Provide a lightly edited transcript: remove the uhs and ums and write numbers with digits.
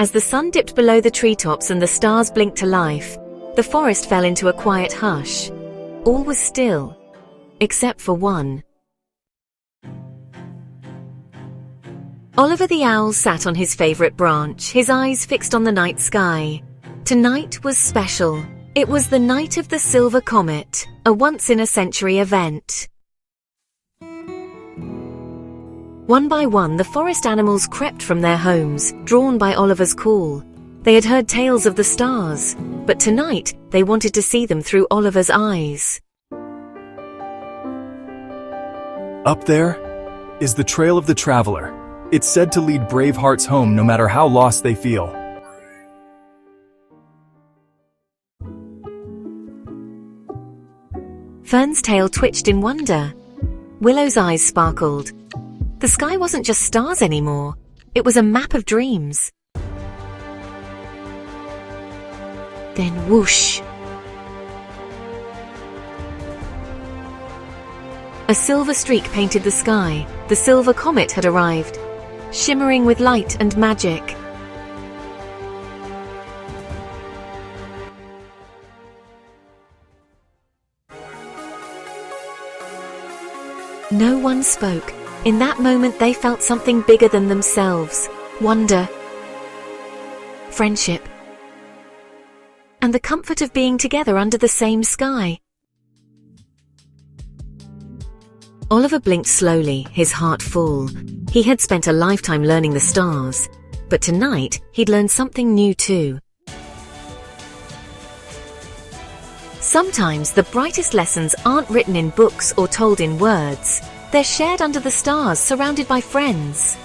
As the sun dipped below the treetops and the stars blinked to life, the forest fell into a quiet hush. All was still, except for one. Oliver the owl sat on his favorite branch, his eyes fixed on the night sky. Tonight was special. It was the night of the Silver Comet, a once-in-a-century event. One by one, the forest animals crept from their homes, drawn by Oliver's call. They had heard tales of the stars, but tonight they wanted to see them through Oliver's eyes. Up there is the trail of the traveler. It's said to lead brave hearts home no matter how lost they feel. Fern's tail twitched in wonder. Willow's eyes sparkled. The sky wasn't just stars anymore. It was a map of dreams. Then whoosh! A silver streak painted the sky. The Silver Comet had arrived, shimmering with light and magic. No one spoke. In that moment, they felt something bigger than themselves. Wonder, friendship, and the comfort of being together under the same sky. Oliver blinked slowly, his heart full. He had spent a lifetime learning the stars, but tonight he'd learned something new too. Sometimes the brightest lessons aren't written in books or told in words. They're shared under the stars, surrounded by friends.